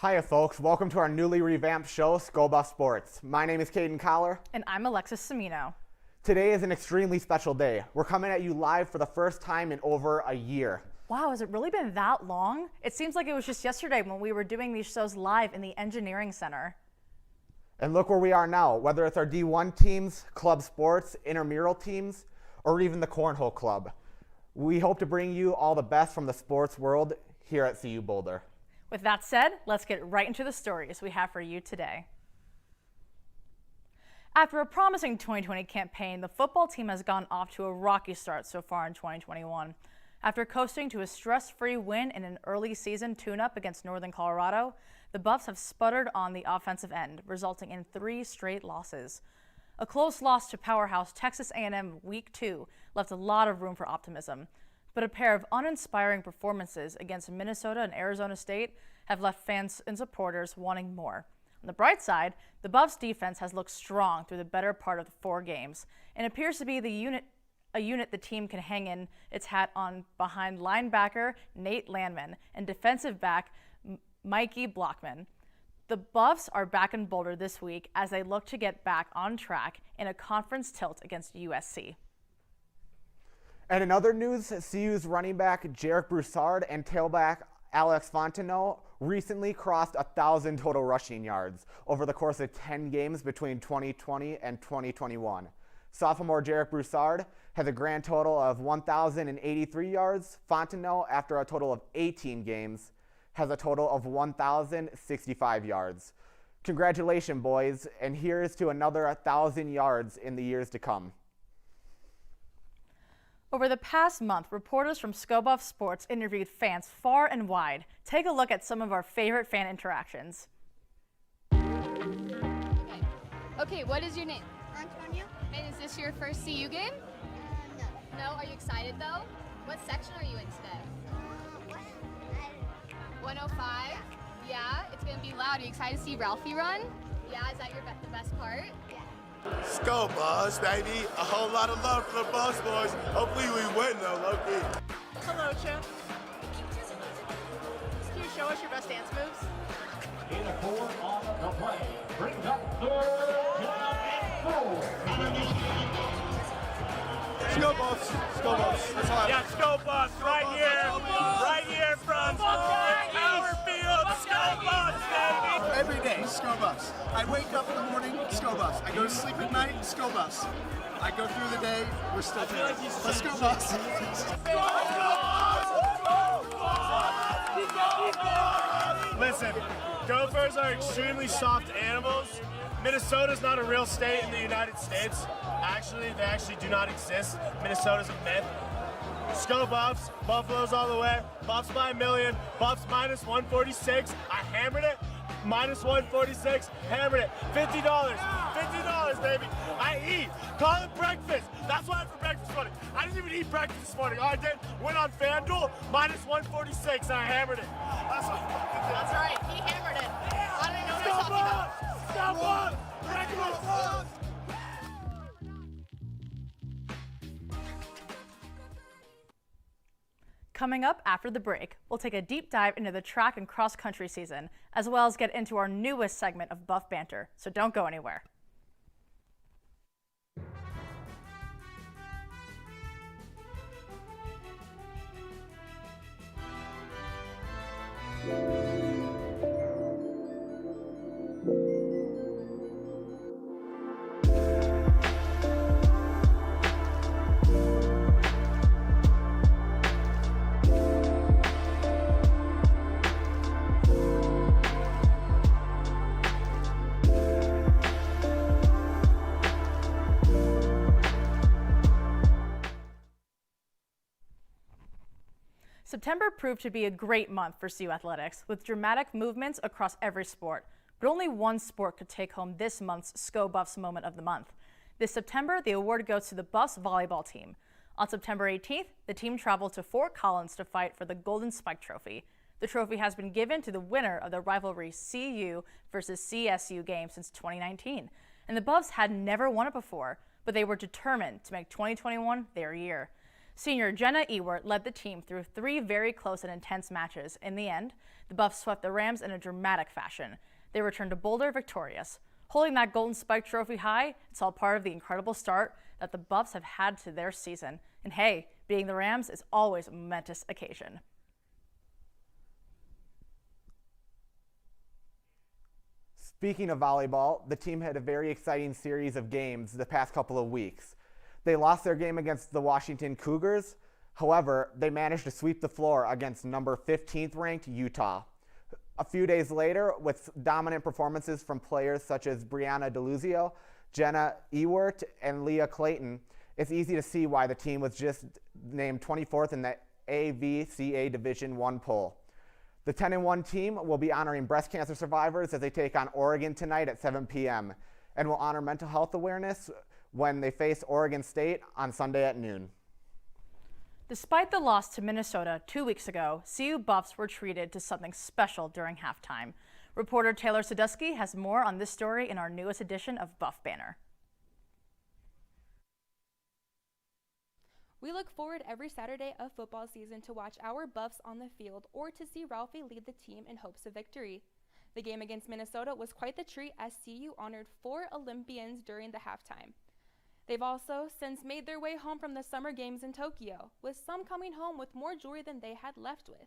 Hiya folks, welcome to our newly revamped show, Sko Buffs Sports. My name is Kaden. And I'm Alexis Cimino. Today is an extremely special day. We're coming at you live for the first time in over a year. Wow, has it really been that long? It seems like it was just yesterday when we were doing these shows live in the Engineering Center. And look where we are now, whether it's our D1 teams, club sports, intramural teams, or even the Cornhole Club. We hope to bring you all the best from the sports world here at CU Boulder. With that said, let's get right into the stories we have for you today. After a promising 2020 campaign, the football team has gone off to a rocky start so far in 2021. After coasting to a stress-free win in an early season tune-up against Northern Colorado, the Buffs have sputtered on the offensive end, resulting in 3 straight losses. A close loss to powerhouse Texas A&M Week 2 left a lot of room for optimism, but a pair of uninspiring performances against Minnesota and Arizona State have left fans and supporters wanting more. On the bright side, the Buffs defense has looked strong through the better part of the 4 games and appears to be a unit the team can hang in its hat on behind linebacker Nate Landman and defensive back Mikey Blockman. The Buffs are back in Boulder this week as they look to get back on track in a conference tilt against USC. And in other news, CU's running back Jarek Broussard and tailback Alex Fontenot recently crossed 1,000 total rushing yards over the course of 10 games between 2020 and 2021. Sophomore Jarek Broussard has a grand total of 1,083 yards. Fontenot, after a total of 18 games, has a total of 1,065 yards. Congratulations, boys, and here's to another 1,000 yards in the years to come. Over the past month, reporters from Sko Buffs Sports interviewed fans far and wide. Take a look at some of our favorite fan interactions. Okay, what is your name? Antonio? And is this your first CU game? No. No? Are you excited though? What section are you in today? 105? Yeah, it's gonna be loud. Are you excited to see Ralphie run? Yeah, is that the best part? Yeah. Sko Buffs, baby. A whole lot of love for the Buffs boys. Hopefully we win though, low-key. Hello, Chip. Can you show us your best dance moves? In a forward on the play. Brings up third down and 4. Sko Buffs. Sko Buffs. That's all I Yeah, Sko Buffs right here from Power Field. Sko Buffs, baby. Every day, Sko Buffs. I wake up in the morning, Sko Buffs. I go to sleep at night, Sko Buffs. I go through the day, we're still there. Let's go Buffs. Listen, Gophers are extremely soft animals. Minnesota's not a real state in the United States. Actually, they actually do not exist. Minnesota's a myth. Sko Buffs, Buffaloes all the way. Buffs by a million. Buffs minus 146. I hammered it. Minus 146. Hammered it. $50. $50, baby. I eat. Call it breakfast. That's why I had for breakfast this morning. I didn't even eat breakfast this morning. All I did, went on FanDuel, minus 146. I hammered it. That's what That's right, he hammered it. I don't even know what I'm talking about. Stop up! Breakfast! Coming up after the break, we'll take a deep dive into the track and cross country season, as well as get into our newest segment of Buff Banter, so don't go anywhere. September proved to be a great month for CU athletics, with dramatic movements across every sport. But only one sport could take home this month's Sko Buffs Moment of the Month. This September, the award goes to the Buffs volleyball team. On September 18th, the team traveled to Fort Collins to fight for the Golden Spike Trophy. The trophy has been given to the winner of the rivalry CU versus CSU game since 2019. And the Buffs had never won it before, but they were determined to make 2021 their year. Senior Jenna Ewert led the team through 3 very close and intense matches. In the end, the Buffs swept the Rams in a dramatic fashion. They returned to Boulder victorious. Holding that Golden Spike trophy high, it's all part of the incredible start that the Buffs have had to their season. And hey, beating the Rams is always a momentous occasion. Speaking of volleyball, the team had a very exciting series of games the past couple of weeks. They lost their game against the Washington Cougars. However, they managed to sweep the floor against number 15th ranked Utah. A few days later, with dominant performances from players such as Brianna DeLuzio, Jenna Ewert, and Leah Clayton, it's easy to see why the team was just named 24th in the AVCA Division I poll. The 10-1 team will be honoring breast cancer survivors as they take on Oregon tonight at 7 p.m. and will honor mental health awareness when they face Oregon State on Sunday at noon. Despite the loss to Minnesota 2 weeks ago, CU Buffs were treated to something special during halftime. Reporter Taylor Sadusky has more on this story in our newest edition of Buff Banner. We look forward every Saturday of football season to watch our Buffs on the field or to see Ralphie lead the team in hopes of victory. The game against Minnesota was quite the treat as CU honored 4 Olympians during the halftime. They've also since made their way home from the Summer Games in Tokyo, with some coming home with more jewelry than they had left with.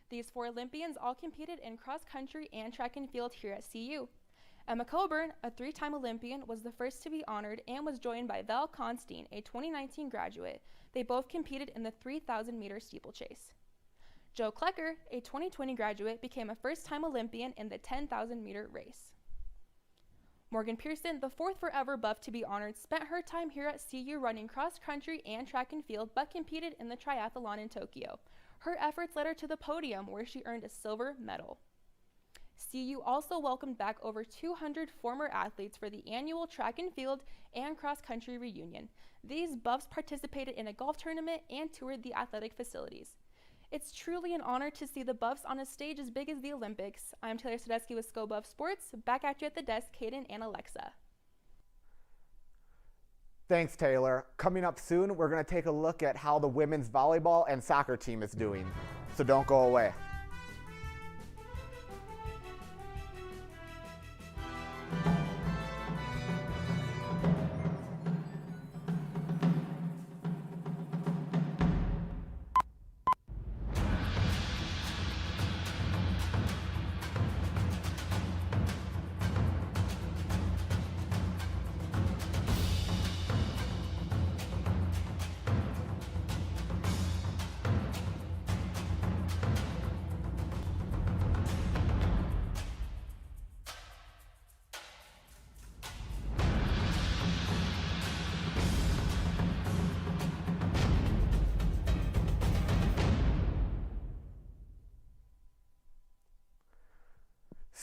These 4 Olympians all competed in cross country and track and field here at CU. Emma Coburn, a 3-time Olympian, was the first to be honored and was joined by Val Constein, a 2019 graduate. They both competed in the 3,000-meter steeplechase. Joe Klecker, a 2020 graduate, became a first-time Olympian in the 10,000-meter race. Morgan Pearson, the 4th forever Buff to be honored, spent her time here at CU running cross-country and track and field, but competed in the triathlon in Tokyo. Her efforts led her to the podium, where she earned a silver medal. CU also welcomed back over 200 former athletes for the annual track and field and cross-country reunion. These Buffs participated in a golf tournament and toured the athletic facilities. It's truly an honor to see the Buffs on a stage as big as the Olympics. I'm Taylor Sadusky with Sko Buffs Sports. Back at you at the desk, Kaden and Alexa. Thanks, Taylor. Coming up soon, we're going to take a look at how the women's volleyball and soccer team is doing. So don't go away.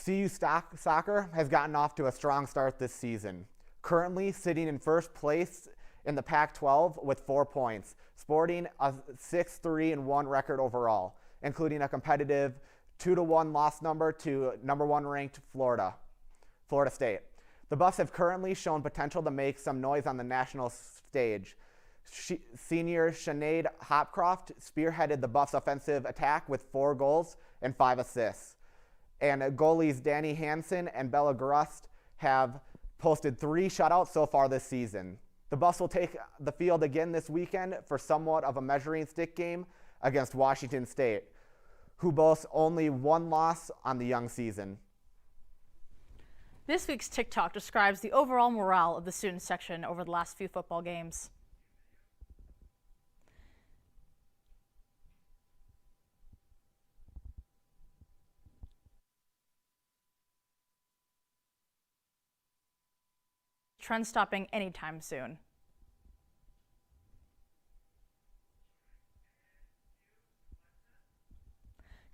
CU Soccer has gotten off to a strong start this season, currently sitting in first place in the Pac-12 with 4 points, sporting a 6-3-1 record overall, including a competitive 2-1 loss number to number 1 ranked Florida State. The Buffs have currently shown potential to make some noise on the national stage. Senior Sinead Hopcroft spearheaded the Buffs' offensive attack with 4 goals and 5 assists. And goalies Danny Hansen and Bella Grust have posted 3 shutouts so far this season. The Buffs will take the field again this weekend for somewhat of a measuring stick game against Washington State, who boasts only 1 loss on the young season. This week's TikTok describes the overall morale of the student section over the last few football games. Trend stopping anytime soon.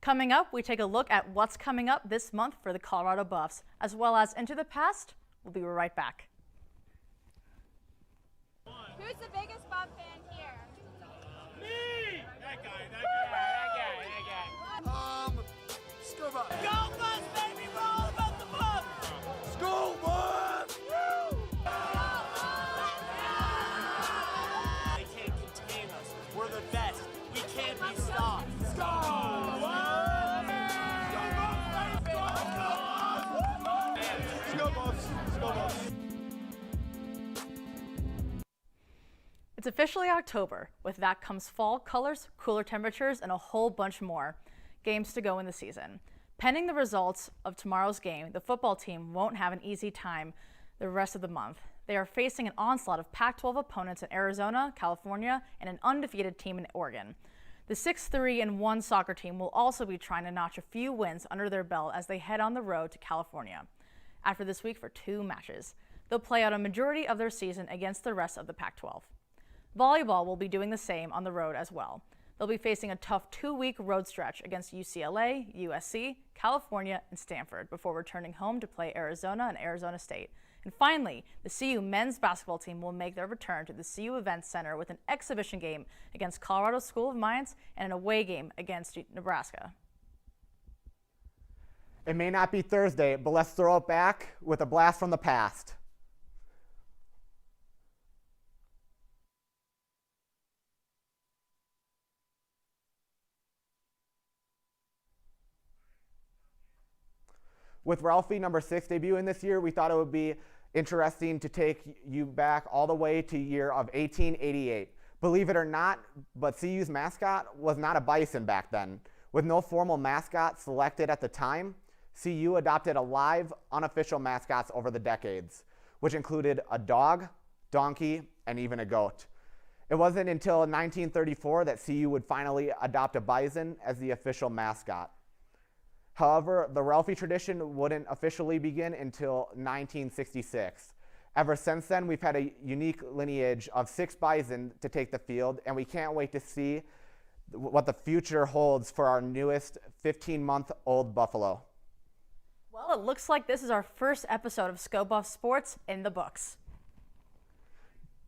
Coming up, we take a look at what's coming up this month for the Colorado Buffs, as well as into the past. We'll be right back. Who's the biggest Buff fan here? Me! That guy. Sko Buffs. Go Buffs, baby! We're all about the Buffs! Go Buffs! They can't contain us. We're the It's officially October. With that comes fall colors, cooler temperatures, and a whole bunch more games to go in the season. Pending the results of tomorrow's game, the football team won't have an easy time the rest of the month. They are facing an onslaught of Pac-12 opponents in Arizona, California, and an undefeated team in Oregon. The 6-3-1 soccer team will also be trying to notch a few wins under their belt as they head on the road to California after this week for 2 matches. They'll play out a majority of their season against the rest of the Pac-12. Volleyball will be doing the same on the road as well. They'll be facing a tough 2-week road stretch against UCLA, USC, California, and Stanford before returning home to play Arizona and Arizona State. And finally, the CU men's basketball team will make their return to the CU Events Center with an exhibition game against Colorado School of Mines and an away game against Nebraska. It may not be Thursday, but let's throw it back with a blast from the past. With Ralphie number 6 debuting this year, we thought it would be interesting to take you back all the way to year of 1888. Believe it or not, but CU's mascot was not a bison back then. With no formal mascot selected at the time, CU adopted a live, unofficial mascots over the decades, which included a dog, donkey, and even a goat. It wasn't until 1934 that CU would finally adopt a bison as the official mascot. However, the Ralphie tradition wouldn't officially begin until 1966. Ever since then, we've had a unique lineage of 6 bison to take the field, and we can't wait to see what the future holds for our newest 15-month-old buffalo. Well, it looks like this is our first episode of Sko Buffs Sports in the books.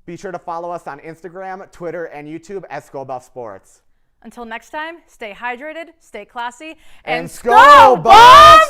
Be sure to follow us on Instagram, Twitter, and YouTube at Sko Buffs Sports. Until next time, stay hydrated, stay classy, and Sko Buffs!